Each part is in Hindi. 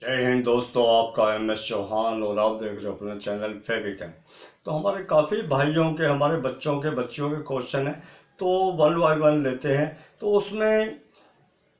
जय हिंद दोस्तों, आपका MS चौहान और आप देख रहे हो अपना चैनल फेविकन। तो हमारे काफ़ी भाइयों के, हमारे बच्चों के क्वेश्चन हैं, तो वन बाय वन लेते हैं। तो उसमें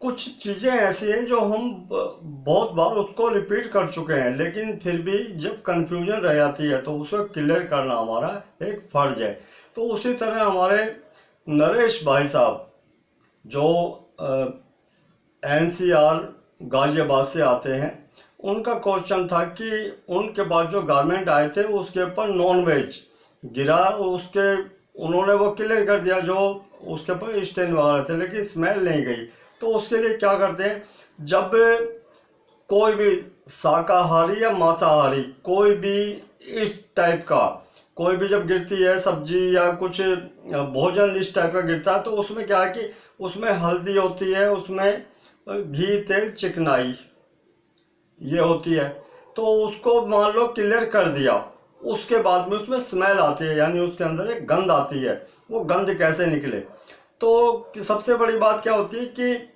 कुछ चीज़ें ऐसी हैं जो हम बहुत बार उसको रिपीट कर चुके हैं, लेकिन फिर भी जब कन्फ्यूजन रह जाती है तो उसको क्लियर करना हमारा एक फ़र्ज है। तो उसी तरह हमारे नरेश भाई साहब जो NCR गाजियाबाद से आते हैं, उनका क्वेश्चन था कि उनके पास जो गारमेंट आए थे उसके ऊपर नॉन वेज गिरा, उसके उन्होंने वो क्लियर कर दिया जो उसके ऊपर स्टेन वगैरह थे, लेकिन स्मेल नहीं गई। तो उसके लिए क्या करते हैं, जब कोई भी शाकाहारी या मांसाहारी कोई भी इस टाइप का कोई भी जब गिरती है सब्जी या कुछ भोजन इस टाइप का गिरता है, तो उसमें क्या है कि उसमें हल्दी होती है, उसमें घी तेल चिकनाई ये होती है। तो उसको मान लो क्लियर कर दिया, उसके बाद में उसमें स्मेल आती है, यानी उसके अंदर एक गंध आती है। वो गंध कैसे निकले, तो सबसे बड़ी बात क्या होती है कि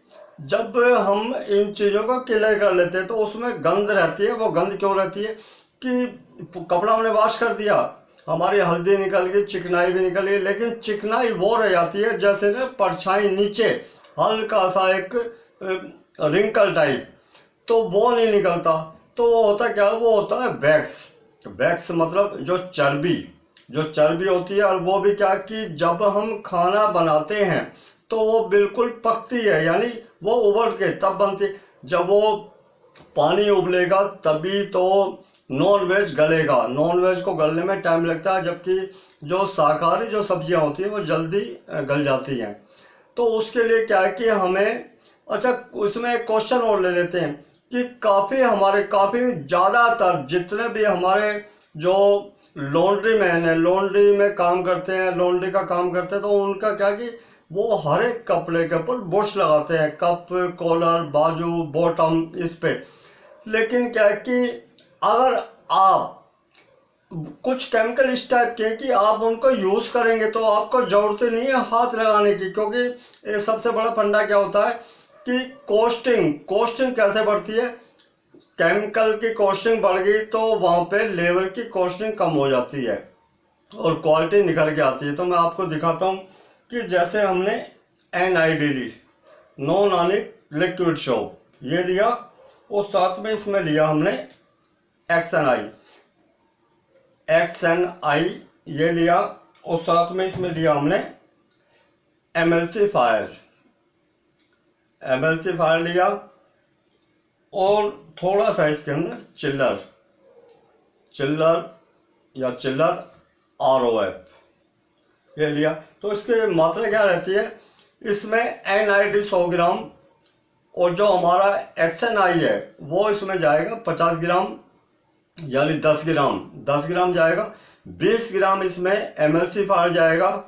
जब हम इन चीज़ों को क्लियर कर लेते हैं तो उसमें गंध रहती है। वो गंध क्यों रहती है कि कपड़ा हमने वॉश कर दिया, हमारी हल्दी निकल गई, चिकनाई भी निकल गई, लेकिन चिकनाई वो रह जाती है जैसे ना परछाई नीचे हल्का सा एक रिंकल टाइप, तो वो नहीं निकलता। तो वो होता क्या है, वो होता है वैक्स। वैक्स मतलब जो चर्बी होती है। और वो भी क्या कि जब हम खाना बनाते हैं तो वो बिल्कुल पकती है, यानी वो उबल के तब बनती। जब वो पानी उबलेगा तभी तो नॉन वेज गलेगा। नॉन वेज को गलने में टाइम लगता है, जबकि जो शाकाहारी जो सब्जियां होती हैं वो जल्दी गल जाती हैं। तो उसके लिए क्या है कि हमें, अच्छा उसमें एक क्वेश्चन और ले लेते हैं कि काफ़ी ज़्यादातर जितने भी हमारे जो लॉन्ड्री मैन है, लॉन्ड्री में काम करते हैं, लॉन्ड्री का काम करते हैं, तो उनका क्या कि वो हर एक कपड़े के ऊपर बुश लगाते हैं, कप, कॉलर, बाजू, बॉटम, इस पे। लेकिन क्या है कि अगर आप कुछ केमिकल इस टाइप के हैं कि आप उनको यूज़ करेंगे तो आपको ज़रूरत नहीं है हाथ लगाने की, क्योंकि सबसे बड़ा फंडा क्या होता है कि कॉस्टिंग कैसे बढ़ती है। केमिकल की कॉस्टिंग बढ़ गई तो वहाँ पे लेबर की कॉस्टिंग कम हो जाती है और क्वालिटी निकल के आती है। तो मैं आपको दिखाता हूँ कि जैसे हमने NID ली, नॉन आयनिक लिक्विड सोप, ये लिया, और साथ में इसमें लिया हमने XNI ये लिया, और साथ में इसमें लिया हमने MLC फायर लिया, और थोड़ा सा इसके अंदर चिल्लर ROF ये लिया। तो इसकी मात्रा क्या रहती है, इसमें NID 100 ग्राम, और जो हमारा XNI है वो इसमें जाएगा 50 ग्राम, यानी 10 ग्राम जाएगा। 20 ग्राम इसमें MLC फायर जाएगा,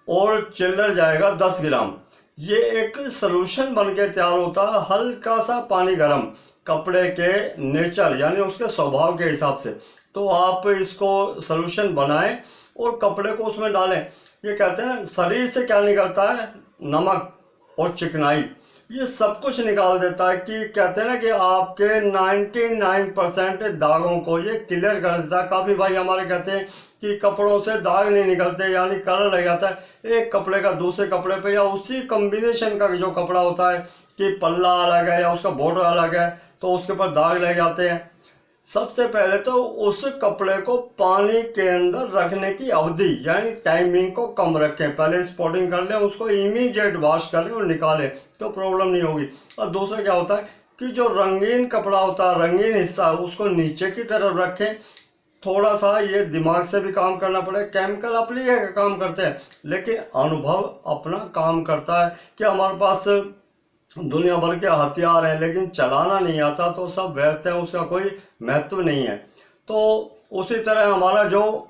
और चिल्लर जाएगा 10 ग्राम। ये एक सलूशन बन के तैयार होता है, हल्का सा पानी गर्म, कपड़े के नेचर यानी उसके स्वभाव के हिसाब से। तो आप इसको सलूशन बनाएं और कपड़े को उसमें डालें। ये कहते हैं शरीर से क्या निकलता है, नमक और चिकनाई, ये सब कुछ निकाल देता है। कि कहते हैं ना कि आपके 99% दागों को ये क्लियर कर देता है। काफ़ी भाई हमारे कहते हैं कि कपड़ों से दाग नहीं निकलते, यानी कलर लग जाता है एक कपड़े का दूसरे कपड़े पे, या उसी कॉम्बिनेशन का जो कपड़ा होता है कि पल्ला अलग है या उसका बॉर्डर अलग है तो उसके ऊपर दाग लग जाते हैं। सबसे पहले तो उस कपड़े को पानी के अंदर रखने की अवधि यानी टाइमिंग को कम रखें। पहले स्पॉटिंग कर लें, उसको इमीडिएट वॉश करें और निकालें तो प्रॉब्लम नहीं होगी। और दूसरा क्या होता है कि जो रंगीन कपड़ा होता है, रंगीन हिस्सा, उसको नीचे की तरफ रखें। थोड़ा सा ये दिमाग से भी काम करना पड़े। केमिकल अपनी जगह काम करते हैं, लेकिन अनुभव अपना काम करता है कि हमारे पास दुनिया भर के हथियार हैं लेकिन चलाना नहीं आता तो सब व्यर्थ है, उसका कोई महत्व नहीं है। तो उसी तरह हमारा जो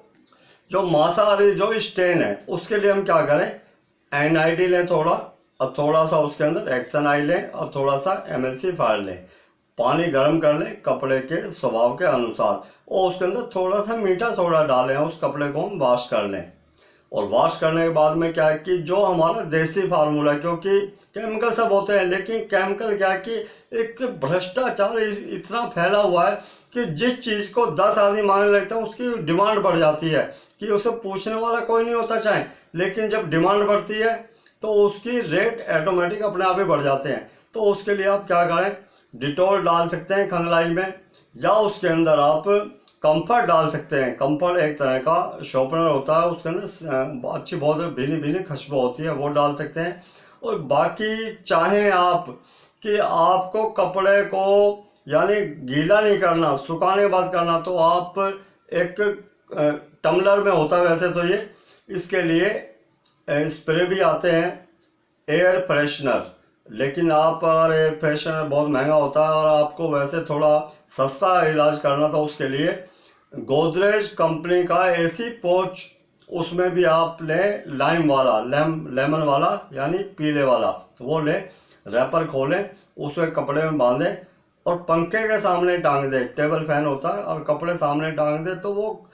मांसाहारी जो स्टेन है उसके लिए हम क्या करें, NID लें थोड़ा, और थोड़ा सा उसके अंदर XNI लें, और थोड़ा सा MLC फायर लें। पानी गर्म कर लें कपड़े के स्वभाव के अनुसार, और उसके अंदर थोड़ा सा मीठा सोडा डालें, उस कपड़े को हम वॉश कर लें। और वॉश करने के बाद में क्या है कि जो हमारा देसी फार्मूला, क्योंकि केमिकल सब होते हैं, लेकिन केमिकल क्या है कि एक भ्रष्टाचार इतना फैला हुआ है कि जिस चीज़ को 10 आदमी मांगने लगता है उसकी डिमांड बढ़ जाती है कि उसे पूछने वाला कोई नहीं होता चाहे, लेकिन जब डिमांड बढ़ती है तो उसकी रेट ऑटोमेटिक अपने आप ही बढ़ जाते हैं। तो उसके लिए आप क्या करें, डिटॉल डाल सकते हैं खंगलाई में, या उसके अंदर आप कंफर्ट डाल सकते हैं। कंफर्ट एक तरह का शॉर्पनर होता है, उसके अंदर अच्छी बहुत भीनी भीनी खुशबू होती है, वो डाल सकते हैं। और बाकी चाहें आप कि आपको कपड़े को यानी गीला नहीं करना, सुखाने के बाद करना, तो आप एक टम्बलर में होता है वैसे तो ये, इसके लिए स्प्रे भी आते हैं एयर फ्रेशनर, लेकिन आप अगर एयर फ्रेशनर बहुत महंगा होता है और आपको वैसे थोड़ा सस्ता इलाज करना, तो उसके लिए गोदरेज कंपनी का एसी पोच, उसमें भी आप लें लाइम वाला, लेमन वाला यानी पीले वाला, वो लें, रैपर खोलें, उसे कपड़े में बांधें और पंखे के सामने टांग दें। टेबल फैन होता है और कपड़े सामने टांग दें, तो वो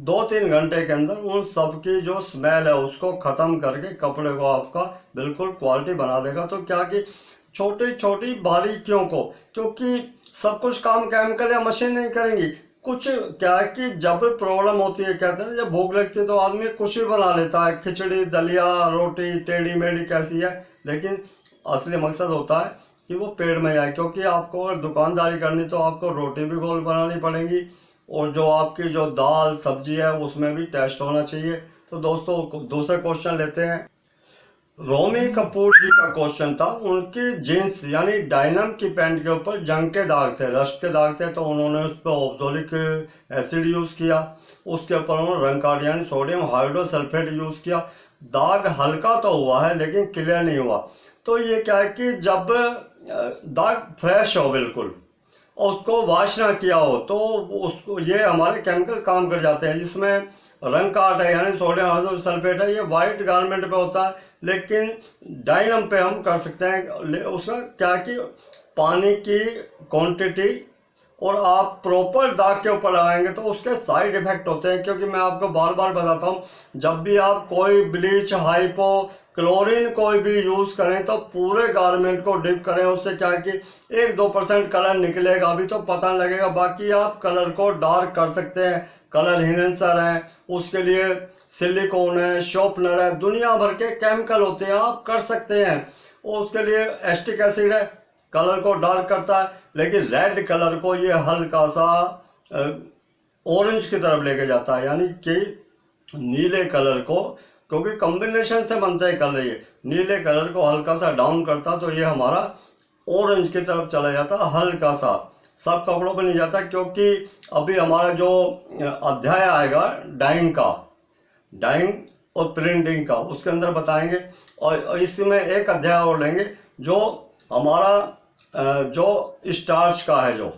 2-3 घंटे के अंदर उन सब की जो स्मेल है उसको ख़त्म करके कपड़े को आपका बिल्कुल क्वालिटी बना देगा। तो क्या कि छोटी छोटी बारीकियों को, क्योंकि सब कुछ काम केमिकल या मशीन नहीं करेंगी, कुछ क्या है कि जब प्रॉब्लम होती है, कहते हैं जब भूख लगती है तो आदमी कुछ ही बना लेता है, खिचड़ी, दलिया, रोटी, टेढ़ी मेढ़ी कैसी है, लेकिन असली मकसद होता है कि वो पेट में जाए। क्योंकि आपको अगर दुकानदारी करनी तो आपको रोटी भी गोल बनानी पड़ेगी, और जो आपकी जो दाल सब्जी है उसमें भी टेस्ट होना चाहिए। तो दोस्तों दूसरा क्वेश्चन लेते हैं। रोमी कपूर जी का क्वेश्चन था, उनकी जीन्स यानी डायनम की पैंट के ऊपर जंग के दाग थे, रस्ट के दाग थे, तो उन्होंने उस पर ऑक्सैलिक एसिड यूज़ किया, उसके ऊपर उन्होंने रंग कार्ड यानी सोडियम हाइड्रोसल्फेट यूज़ किया। दाग हल्का तो हुआ है लेकिन क्लियर नहीं हुआ। तो ये क्या है कि जब दाग फ्रेश हो बिल्कुल और उसको वॉश ना किया हो, तो उसको ये हमारे केमिकल काम कर जाते हैं। जिसमें रंग काट है यानी सोडियम हाइड्रोसल्फेट है, ये वाइट गारमेंट पे होता है, लेकिन डायनम पे हम कर सकते हैं। उसका क्या कि पानी की क्वांटिटी और आप प्रॉपर दाग के ऊपर लगाएंगे तो उसके साइड इफेक्ट होते हैं। क्योंकि मैं आपको बार बार बताता हूँ, जब भी आप कोई ब्लीच, हाइपो, क्लोरीन कोई भी यूज़ करें तो पूरे गारमेंट को डिप करें। उससे क्या है कि 1-2% कलर निकलेगा, अभी तो पता नहीं लगेगा। बाकी आप कलर को डार्क कर सकते हैं, कलर इन्हेंसर है, उसके लिए सिलिकॉन है, शॉर्पनर है, दुनिया भर के केमिकल होते हैं, आप कर सकते हैं। और उसके लिए एस्टिक एसिड है, कलर को डार्क करता है, लेकिन रेड कलर को ये हल्का सा ऑरेंज की तरफ लेके जाता है, यानी कि नीले कलर को, क्योंकि कॉम्बिनेशन से बनता है कलर, ये नीले कलर को हल्का सा डाउन करता, तो ये हमारा ऑरेंज की तरफ चला जाता हल्का सा। सब कपड़ों पर नहीं जाता, क्योंकि अभी हमारा जो अध्याय आएगा डाइंग का, डाइंग और प्रिंटिंग का, उसके अंदर बताएंगे। और इसमें एक अध्याय और लेंगे जो हमारा जो स्टार्च का है। जो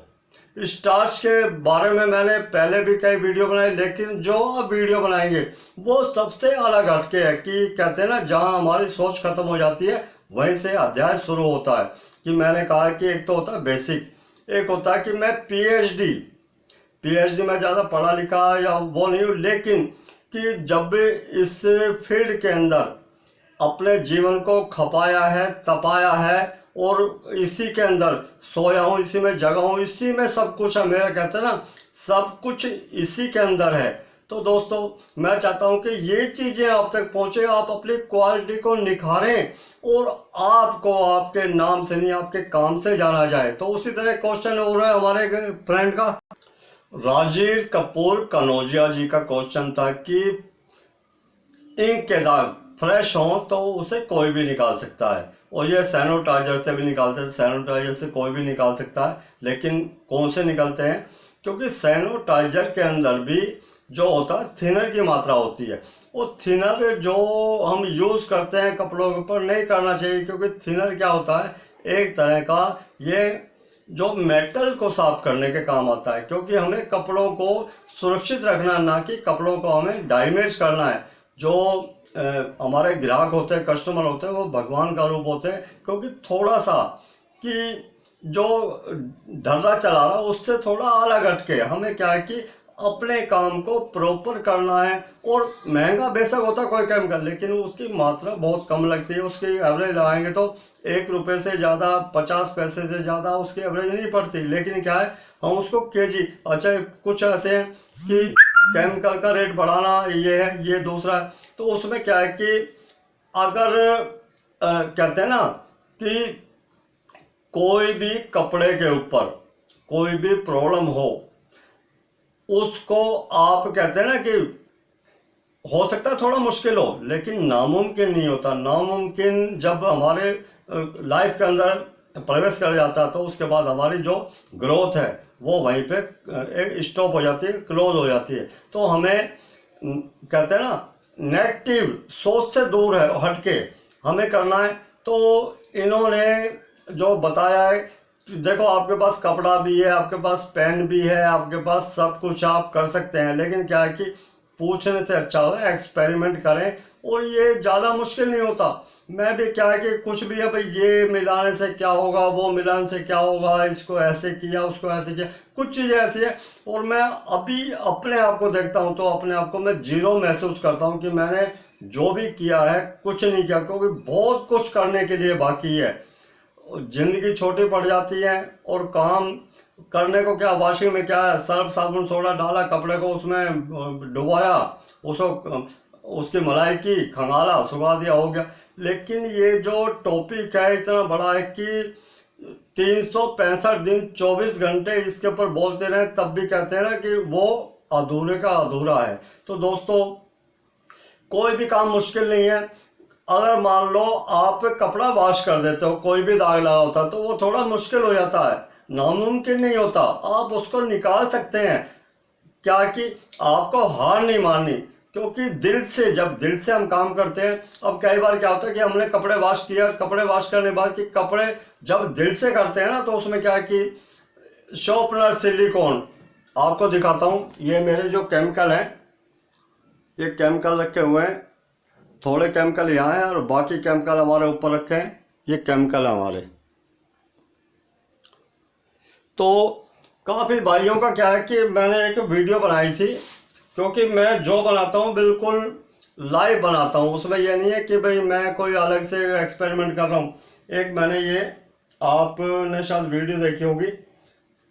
स्टार्च के बारे में मैंने पहले भी कई वीडियो बनाई, लेकिन जो अब वीडियो बनाएंगे वो सबसे अलग हटके है। कि कहते हैं ना, जहां हमारी सोच खत्म हो जाती है वहीं से अध्याय शुरू होता है। कि मैंने कहा कि एक तो होता है बेसिक, एक होता है कि मैं पीएचडी में ज़्यादा पढ़ा लिखा या वो नहीं हूँ, लेकिन कि जब इस फील्ड के अंदर अपने जीवन को खपाया है, तपाया है, और इसी के अंदर सोया हूँ, इसी में जगा हूँ, इसी में सब कुछ है मेरा, कहते हैं ना, सब कुछ इसी के अंदर है। तो दोस्तों मैं चाहता हूँ कि ये चीज़ें आप तक पहुँचे, आप अपनी क्वालिटी को निखारें और आपको आपके नाम से नहीं आपके काम से जाना जाए। तो उसी तरह क्वेश्चन हो रहा है हमारे फ्रेंड का, राजीव कपूर कनौजिया जी का क्वेश्चन था कि इंक के दाग फ्रेश हों तो उसे कोई भी निकाल सकता है, और ये सैनिटाइजर से भी निकालते हैं, सैनिटाइजर से कोई भी निकाल सकता है। लेकिन कौन से निकलते हैं, क्योंकि सैनिटाइजर के अंदर भी जो होता है थिनर की मात्रा होती है। वो थिनर जो हम यूज़ करते हैं कपड़ों के ऊपर नहीं करना चाहिए, क्योंकि थिनर क्या होता है, एक तरह का ये जो मेटल को साफ करने के काम आता है। क्योंकि हमें कपड़ों को सुरक्षित रखना, ना कि कपड़ों को हमें डैमेज करना है। जो हमारे ग्राहक होते हैं, कस्टमर होते हैं, वो भगवान का रूप होते हैं। क्योंकि थोड़ा सा कि जो ढर्रा चला रहा उससे थोड़ा अलग हटके हमें क्या है कि अपने काम को प्रॉपर करना है। और महंगा बेशक होता कोई केमिकल, लेकिन उसकी मात्रा बहुत कम लगती है। उसकी एवरेज लगाएंगे तो 1 रुपये से ज़्यादा, 50 पैसे से ज़्यादा उसकी एवरेज नहीं पड़ती। लेकिन क्या है, हम उसको केजी, अच्छा कुछ ऐसे हैं कि केमिकल का रेट बढ़ाना, ये है, ये दूसरा है। तो उसमें क्या है कि अगर कहते हैं ना कि कोई भी कपड़े के ऊपर कोई भी प्रॉब्लम हो, उसको आप कहते हैं ना कि हो सकता है थोड़ा मुश्किल हो, लेकिन नामुमकिन नहीं होता। नामुमकिन जब हमारे लाइफ के अंदर प्रवेश कर जाता है तो उसके बाद हमारी जो ग्रोथ है वो वहीं पे एक स्टॉप हो जाती है, क्लोज हो जाती है। तो हमें कहते हैं ना नेगेटिव सोच से दूर है हटके हमें करना है। तो इन्होंने जो बताया है, देखो आपके पास कपड़ा भी है, आपके पास पेन भी है, आपके पास सब कुछ आप कर सकते हैं, लेकिन क्या है कि पूछने से अच्छा होगा एक्सपेरिमेंट करें। और ये ज़्यादा मुश्किल नहीं होता। मैं भी क्या है कि कुछ भी है भाई, ये मिलाने से क्या होगा, वो मिलाने से क्या होगा, इसको ऐसे किया, उसको ऐसे किया, कुछ चीज़ें ऐसी है। और मैं अभी अपने आप को देखता हूँ तो अपने आप को मैं जीरो महसूस करता हूँ कि मैंने जो भी किया है कुछ नहीं किया, क्योंकि बहुत कुछ करने के लिए बाकी है। ज़िंदगी छोटी पड़ जाती है और काम करने को क्या, वॉशिंग में क्या है, सर्फ साबुन सोडा डाला, कपड़े को उसमें डुबाया, उसको उसकी मलाई की, खंगाला, सुखा दिया, हो गया। लेकिन ये जो टॉपिक है इतना बड़ा है कि 365 दिन 24 घंटे इसके ऊपर बोलते रहे तब भी कहते हैं ना कि वो अधूरे का अधूरा है। तो दोस्तों, कोई भी काम मुश्किल नहीं है। अगर मान लो आप कपड़ा वॉश कर देते हो, कोई भी दाग लगा होता तो वो थोड़ा मुश्किल हो जाता है, नामुमकिन नहीं होता, आप उसको निकाल सकते हैं। क्या कि आपको हार नहीं माननी, क्योंकि दिल से, जब दिल से हम काम करते हैं। अब कई बार क्या होता है कि हमने कपड़े वॉश किया, कपड़े वॉश करने के बाद कि कपड़े जब दिल से करते हैं ना, तो उसमें क्या है कि शॉर्पनर, सिलिकॉन, आपको दिखाता हूँ। ये मेरे जो केमिकल हैं, ये केमिकल रखे हुए हैं, थोड़े केमिकल यहाँ हैं और बाकी केमिकल हमारे ऊपर रखे हैं। ये केमिकल है हमारे। तो काफ़ी भाइयों का क्या है कि मैंने एक वीडियो बनाई थी, क्योंकि मैं जो बनाता हूँ बिल्कुल लाइव बनाता हूँ। उसमें यह नहीं है कि भाई मैं कोई अलग से एक्सपेरिमेंट कर रहा हूँ। एक मैंने ये, आपने शायद वीडियो देखी होगी,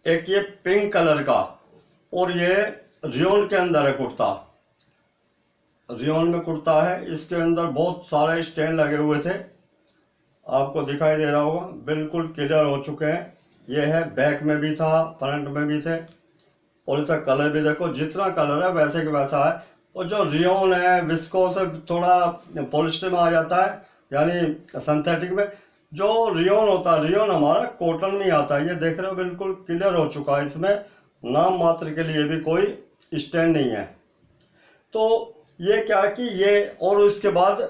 एक ये पिंक कलर का, और ये रियोन के अंदर है कुर्ता, रियोन में कुर्ता है। इसके अंदर बहुत सारे स्टैंड लगे हुए थे, आपको दिखाई दे रहा होगा, बिल्कुल क्लियर हो चुके हैं। ये है, बैक में भी था, फ्रंट में भी थे, और इसका कलर भी देखो, जितना कलर है वैसे के वैसा है। और जो रियोन है, विस्को से थोड़ा पॉलिस्टर में आ जाता है, यानी सिंथेटिक में। जो रियोन होता है, रियोन हमारा कॉटन में आता है। ये देख रहे हो, बिल्कुल क्लियर हो चुका है, इसमें नाम मात्र के लिए भी कोई स्टैंड नहीं है। तो ये क्या कि ये, और उसके बाद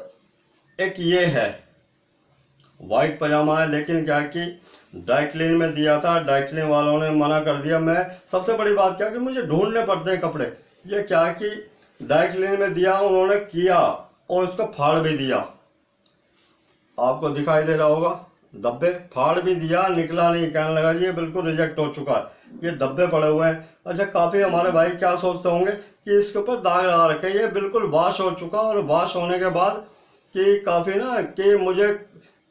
एक ये है, वाइट पजामा है, लेकिन क्या कि ड्राई क्लीन में दिया था, ड्राई क्लीन वालों ने मना कर दिया। मैं, सबसे बड़ी बात क्या कि मुझे ढूंढने पड़ते हैं कपड़े। ये क्या कि ड्राई क्लीन में दिया, उन्होंने किया और उसको फाड़ भी दिया, आपको दिखाई दे रहा होगा, धब्बे फाड़ भी दिया, निकला नहीं, कहने लगा ये बिल्कुल रिजेक्ट हो चुका है, ये धब्बे पड़े हुए हैं। अच्छा, काफ़ी हमारे भाई क्या सोचते होंगे कि इसके ऊपर दाग लगा रखे, ये बिल्कुल वॉश हो चुका। और वॉश होने के बाद कि काफ़ी ना कि मुझे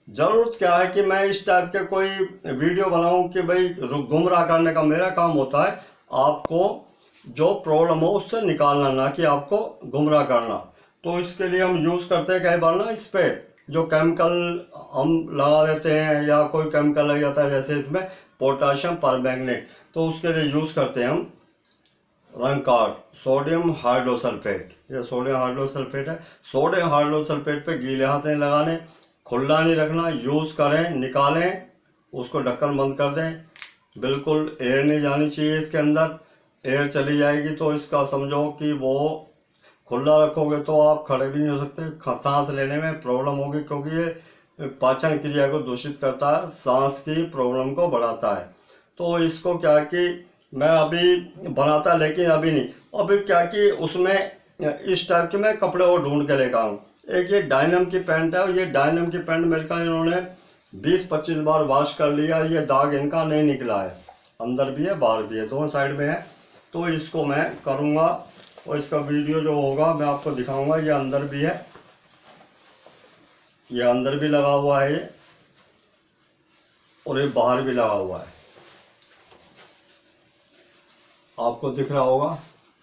ज़रूरत क्या है कि मैं इस टाइप के कोई वीडियो बनाऊं कि भाई गुमराह करने का मेरा काम होता है, आपको जो प्रॉब्लम हो उससे निकालना, ना कि आपको गुमराह करना। तो इसके लिए हम यूज़ करते हैं कई बार ना, इस पर जो केमिकल हम लगा देते हैं, या कोई केमिकल लग जाता है, जैसे इसमें पोटाशियम परमैंगनेट, तो उसके लिए यूज़ करते हैं हम रंगकार्ड, सोडियम हाइड्रोसल्फेट। ये सोडियम हाइड्रोसल्फेट है। सोडियम हाइड्रोसल्फेट पे गीले हाथ नहीं लगाने, खुला नहीं रखना, यूज़ करें, निकालें, उसको ढक्कन बंद कर दें, बिल्कुल एयर नहीं जानी चाहिए इसके अंदर। एयर चली जाएगी तो इसका समझो कि वो, खुला रखोगे तो आप खड़े भी नहीं हो सकते, सांस लेने में प्रॉब्लम होगी, क्योंकि ये पाचन क्रिया को दूषित करता है, सांस की प्रॉब्लम को बढ़ाता है। तो इसको क्या कि मैं अभी बनाता, लेकिन अभी नहीं, अभी क्या कि उसमें इस टाइप के मैं कपड़े और ढूंढ के लेकर आऊँ। एक ये डायनम की पैंट है, और ये डायनम की पैंट मेरे का इन्होंने 20-25 बार वॉश कर लिया, ये दाग इनका नहीं निकला है, अंदर भी है बाहर भी है, दोनों साइड में है। तो इसको मैं करूँगा और इसका वीडियो जो होगा मैं आपको दिखाऊंगा। ये अंदर भी है, ये अंदर भी लगा हुआ है ये, और ये बाहर भी लगा हुआ है, आपको दिख रहा होगा।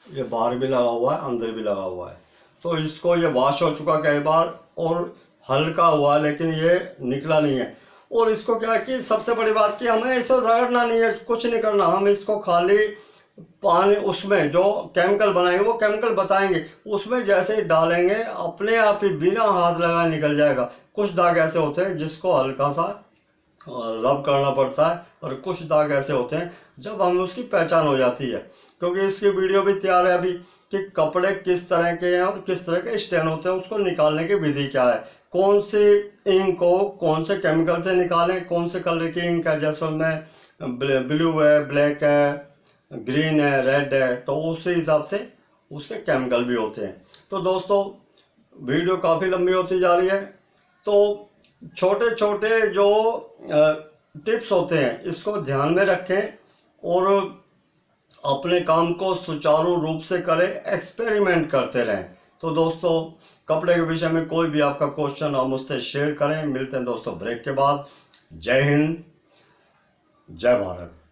ये बाहर भी लगा हुआ है, अंदर भी लगा हुआ है। तो इसको ये वॉश हो चुका कई बार और हल्का हुआ, लेकिन ये निकला नहीं है। और इसको क्या है कि सबसे बड़ी बात कि हमें इसको रगड़ना नहीं है, कुछ नहीं करना। हम इसको खाली पानी, उसमें जो केमिकल बनाएंगे वो केमिकल बताएंगे, उसमें जैसे ही डालेंगे अपने आप ही बिना हाथ लगाए निकल जाएगा। कुछ दाग ऐसे होते हैं जिसको हल्का सा रब करना पड़ता है, और कुछ दाग ऐसे होते हैं जब हमें उसकी पहचान हो जाती है। क्योंकि इसकी वीडियो भी तैयार है अभी कि कपड़े किस तरह के हैं और किस तरह के स्टेन होते हैं, उसको निकालने की विधि क्या है, कौन सी इंक को कौन से केमिकल से निकालें, कौन से कलर की इंक है, जैसे उसमें ब्लू है, ब्लैक है, ग्रीन है, रेड है, तो उसी हिसाब से उसके केमिकल भी होते हैं। तो दोस्तों वीडियो काफ़ी लंबी होती जा रही है, तो छोटे छोटे जो टिप्स होते हैं इसको ध्यान में रखें और अपने काम को सुचारू रूप से करें, एक्सपेरिमेंट करते रहें। तो दोस्तों कपड़े के विषय में कोई भी आपका क्वेश्चन आप मुझसे शेयर करें। मिलते हैं दोस्तों ब्रेक के बाद। जय हिंद, जय भारत।